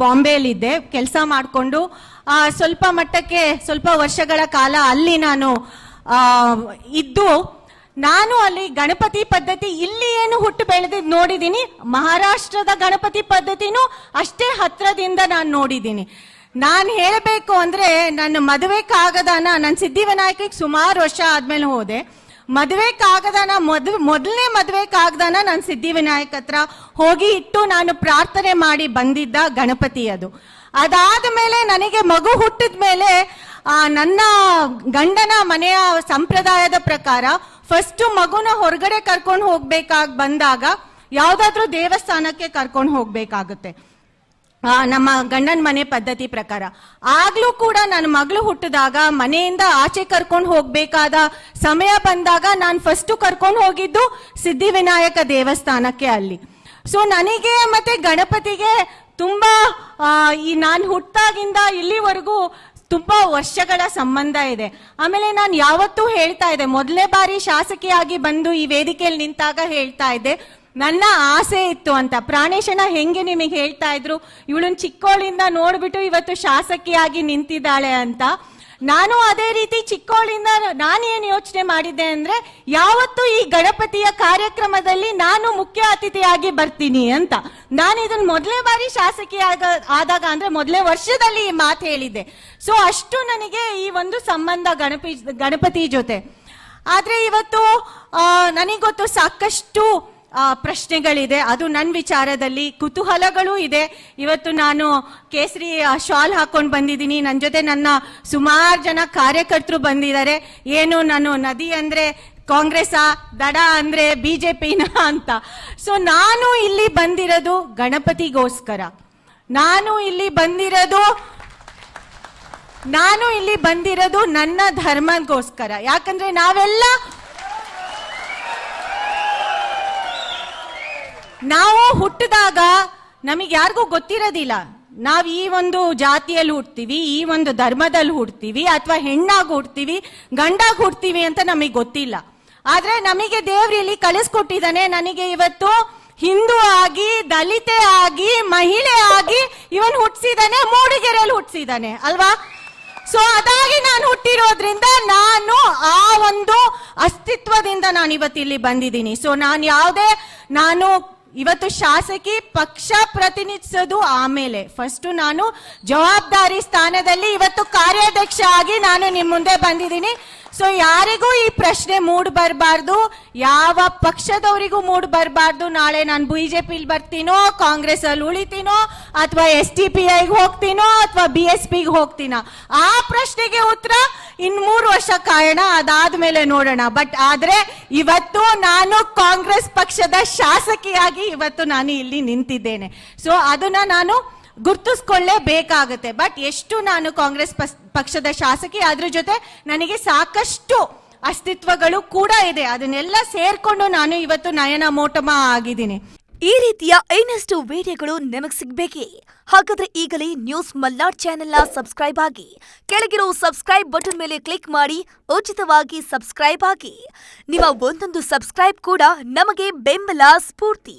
ಬಾಂಬೆಯಲ್ಲಿದ್ದೆ, ಕೆಲಸ ಮಾಡಿಕೊಂಡು ಸ್ವಲ್ಪ ಮಟ್ಟಕ್ಕೆ ಸ್ವಲ್ಪ ವರ್ಷಗಳ ಕಾಲ ಅಲ್ಲಿ ನಾನು ಇದ್ದು ನಾನು ಅಲ್ಲಿ ಗಣಪತಿ ಪದ್ಧತಿ ಇಲ್ಲಿ ಏನು ಹುಟ್ಟು ಬೆಳೆದಿದ್ದು ನೋಡಿದ್ದೀನಿ. ಮಹಾರಾಷ್ಟ್ರದ ಗಣಪತಿ ಪದ್ಧತಿನೂ ಅಷ್ಟೇ ಹತ್ರದಿಂದ ನಾನು ನೋಡಿದ್ದೀನಿ. ನಾನು ಹೇಳಬೇಕು ಅಂದ್ರೆ ನನ್ನ ಮದುವೆ ಕಾಗದಾನ ನಾನು ಸಿದ್ಧಿವಿನಾಯಕಕ್ಕೆ ಸುಮಾರು ವರ್ಷ ಆದ್ಮೇಲೆ ಹೋದೆ. ಮದುವೆ ಕಾಗದಾನ ಮೊದಲನೇ ಮದುವೆ ಕಾಗದಾನ ನಾನು ಸಿದ್ಧಿವಿನಾಯಕ ಹತ್ರ ಹೋಗಿ ಇಟ್ಟು ನಾನು ಪ್ರಾರ್ಥನೆ ಮಾಡಿ ಬಂದಿದ್ದ ಗಣಪತಿ ಅದು. ಅದಾದ ಮೇಲೆ ನನಗೆ ಮಗು ಹುಟ್ಟಿದ ಮೇಲೆ ನನ್ನ ಗಂಡನ ಮನೆಯ ಸಂಪ್ರದಾಯದ ಪ್ರಕಾರ ಫಸ್ಟ್ ಮಗುನ ಹೊರಗಡೆ ಕರ್ಕೊಂಡು ಹೋಗ್ಬೇಕಾಗಿ ಬಂದಾಗ ಯಾವ್ದಾದ್ರೂ ದೇವಸ್ಥಾನಕ್ಕೆ ಕರ್ಕೊಂಡು ಹೋಗ್ಬೇಕಾಗುತ್ತೆ ನಮ್ಮ ಗಂಡನ ಮನೆ ಪದ್ಧತಿ ಪ್ರಕಾರ. ಆಗ್ಲೂ ಕೂಡ ನನ್ನ ಮಗಳು ಹುಟ್ಟಿದಾಗ ಮನೆಯಿಂದ ಆಚೆ ಕರ್ಕೊಂಡು ಹೋಗ್ಬೇಕಾದ ಸಮಯ ಬಂದಾಗ ನಾನು ಫಸ್ಟ್ ಕರ್ಕೊಂಡು ಹೋಗಿದ್ದು ಸಿದ್ಧಿವಿನಾಯಕ ದೇವಸ್ಥಾನಕ್ಕೆ ಅಲ್ಲಿ. ಸೊ ನನಗೆ ಮತ್ತೆ ಗಣಪತಿಗೆ ತುಂಬಾ ನಾನು ಹುಟ್ಟಾಗಿಂದ ಇಲ್ಲಿವರೆಗೂ ತುಂಬಾ ವರ್ಷಗಳ ಸಂಬಂಧ ಇದೆ. ಆಮೇಲೆ ನಾನು ಯಾವತ್ತೂ ಹೇಳ್ತಾ ಇದ್ದೆ, ಮೊದಲನೇ ಬಾರಿ ಶಾಸಕಿಯಾಗಿ ಬಂದು ಈ ವೇದಿಕೆಯಲ್ಲಿ ನಿಂತಾಗ ಹೇಳ್ತಾ ಇದ್ದೆ, ನನ್ನ ಆಸೆ ಇತ್ತು ಅಂತ. ಪ್ರಾಣೇಶನ ಹೆಂಗೆ ನಿಮಗೆ ಹೇಳ್ತಾ ಇದ್ರು, ಇವಳನ್ನ ಚಿಕ್ಕವಳಿಂದ ನೋಡ್ಬಿಟ್ಟು ಇವತ್ತು ಶಾಸಕಿಯಾಗಿ ನಿಂತಿದ್ದಾಳೆ ಅಂತ. ನಾನು ಅದೇ ರೀತಿ ಚಿಕ್ಕವಳಿಂದ ನಾನೇನು ಯೋಚನೆ ಮಾಡಿದ್ದೆ ಅಂದ್ರೆ, ಯಾವತ್ತು ಈ ಗಣಪತಿಯ ಕಾರ್ಯಕ್ರಮದಲ್ಲಿ ನಾನು ಮುಖ್ಯ ಅತಿಥಿಯಾಗಿ ಬರ್ತೀನಿ ಅಂತ. ನಾನು ಇದನ್ನ ಮೊದಲನೇ ಬಾರಿ ಶಾಸಕಿ ಆದಾಗ ಅಂದ್ರೆ ಮೊದಲನೇ ವರ್ಷದಲ್ಲಿ ಈ ಮಾತು ಹೇಳಿದ್ದೆ. ಸೊ ಅಷ್ಟು ನನಗೆ ಈ ಒಂದು ಸಂಬಂಧ ಗಣಪತಿ ಜೊತೆ. ಆದ್ರೆ ಇವತ್ತು ನನಗೆ ಗೊತ್ತು ಸಾಕಷ್ಟು ಪ್ರಶ್ನೆಗಳಿದೆ, ಅದು ನನ್ನ ವಿಚಾರದಲ್ಲಿ ಕುತೂಹಲಗಳು ಇದೆ. ಇವತ್ತು ನಾನು ಕೇಸರಿ ಶಾಲ್ ಹಾಕೊಂಡು ಬಂದಿದ್ದೀನಿ, ನನ್ನ ಜೊತೆ ನನ್ನ ಸುಮಾರು ಜನ ಕಾರ್ಯಕರ್ತರು ಬಂದಿದ್ದಾರೆ. ಏನು ನಾನು ನದಿ ಅಂದ್ರೆ ಕಾಂಗ್ರೆಸ್, ದಡ ಅಂದ್ರೆ ಬಿಜೆಪಿನ ಅಂತ. ಸೊ ನಾನು ಇಲ್ಲಿ ಬಂದಿರೋದು ಗಣಪತಿಗೋಸ್ಕರ, ನಾನು ಇಲ್ಲಿ ಬಂದಿರೋದು ನನ್ನ ಧರ್ಮಗೋಸ್ಕರ. ಯಾಕಂದ್ರೆ ನಾವು ಹುಟ್ಟಿದಾಗ ನಮಗೆ ಯಾರಿಗೂ ಗೊತ್ತಿರೋದಿಲ್ಲ ನಾವ್ ಈ ಒಂದು ಜಾತಿಯಲ್ಲಿ ಹುಡ್ತೀವಿ, ಈ ಒಂದು ಧರ್ಮದಲ್ಲಿ ಹುಡ್ತೀವಿ, ಅಥವಾ ಹೆಣ್ಣಾಗಿ ಹುಡ್ತೀವಿ, ಗಂಡಾಗಿ ಹುಡ್ತೀವಿ ಅಂತ ನಮಗೆ ಗೊತ್ತಿಲ್ಲ. ಆದ್ರೆ ನಮಗೆ ದೇವ್ರು ಇಲ್ಲಿ ಕಳಿಸ್ಕೊಟ್ಟಿದ್ದಾನೆ. ನನಗೆ ಇವತ್ತು ಹಿಂದೂ ಆಗಿ, ದಲಿತೆ ಆಗಿ, ಮಹಿಳೆ ಆಗಿ ಇವನ್ ಹುಟ್ಟಿಸಿದಾನೆ, ಮೂಡಿಗೆರೆಯಲ್ಲಿ ಹುಟ್ಟಿಸಿದಾನೆ ಅಲ್ವಾ. ಸೊ ಅದಾಗಿ ನಾನು ಹುಟ್ಟಿರೋದ್ರಿಂದ ನಾನು ಆ ಒಂದು ಅಸ್ತಿತ್ವದಿಂದ ನಾನು ಇವತ್ತಿಲ್ಲಿ ಬಂದಿದ್ದೀನಿ. ಸೊ ನಾನು ಇವತ್ತು ಶಾಸಕಿ ಪಕ್ಷ ಪ್ರತಿನಿಧಿಸೋದು ಆಮೇಲೆ, ಫಸ್ಟ್ ನಾನು ಜವಾಬ್ದಾರಿ ಸ್ಥಾನದಲ್ಲಿ ಇವತ್ತು ಕಾರ್ಯಾಧ್ಯಕ್ಷ ಆಗಿ ನಾನು ನಿಮ್ ಮುಂದೆ ಬಂದಿದ್ದೀನಿ. ಸೊ ಯಾರಿಗೂ ಈ ಪ್ರಶ್ನೆ ಮೂಡ್ ಬರಬಾರ್ದು, ಯಾವ ಪಕ್ಷದವರಿಗೂ ಮೂಡ್ ಬರಬಾರ್ದು. ನಾಳೆ ನಾನು ಬಿಜೆಪಿ ಬರ್ತೀನೋ, ಕಾಂಗ್ರೆಸ್ ಅಲ್ಲಿ ಉಳಿತೀನೋ, ಅಥವಾ SDPIಗೆ ಹೋಗ್ತೀನೋ, ಅಥವಾ BSPಗೆ ಹೋಗ್ತೀನೋ, ಆ ಪ್ರಶ್ನೆಗೆ ಉತ್ತರ ಇನ್ 3 ವರ್ಷ ಕಾಯೋಣ, ಅದಾದ್ಮೇಲೆ ನೋಡೋಣ. ಬಟ್ ಆದ್ರೆ ಇವತ್ತು ನಾನು ಕಾಂಗ್ರೆಸ್ ಪಕ್ಷದ ಶಾಸಕಿಯಾಗಿ ಇವತ್ತು ನಾನು ಇಲ್ಲಿ ನಿಂತಿದ್ದೇನೆ. ಸೊ ಅದನ್ನ ನಾನು ಗುರ್ತಿಸ್ಕೊಳ್ಳೇಬೇಕಾಗತ್ತೆ. ಬಟ್ ಎಷ್ಟು ನಾನು ಕಾಂಗ್ರೆಸ್ ಪಕ್ಷದ ಶಾಸಕಿ, ಅದ್ರ ಜೊತೆ ನನಗೆ ಸಾಕಷ್ಟು ಅಸ್ತಿತ್ವಗಳು ಕೂಡ ಇದೆ. ಅದನ್ನೆಲ್ಲ ಸೇರ್ಕೊಂಡು ನಾನು ಇವತ್ತು ನಯನ ಮೋಟಮ ಆಗಿದ್ದೀನಿ. ಈ ರೀತಿಯ ಇನ್ನಷ್ಟು ವಿಡಿಯೋಗಳು ನಿಮಗೆ ಸಿಗಬೇಕೇ? ಹಾಗಾದ್ರೆ ಈಗಲೇ ನ್ಯೂಸ್ ಮಲ್ನಾಡ್ ಚಾನೆಲ್ನ ಸಬ್ಸ್ಕ್ರೈಬ್ ಆಗಿ, ಕೆಳಗಿರೋ ಸಬ್ಸ್ಕ್ರೈಬ್ ಬಟನ್ ಮೇಲೆ ಕ್ಲಿಕ್ ಮಾಡಿ ಉಚಿತವಾಗಿ ಸಬ್ಸ್ಕ್ರೈಬ್ ಆಗಿ. ನಿಮ್ಮ ಒಂದೊಂದು ಸಬ್ಸ್ಕ್ರೈಬ್ ಕೂಡ ನಮಗೆ ಬೆಂಬಲ, ಸ್ಫೂರ್ತಿ.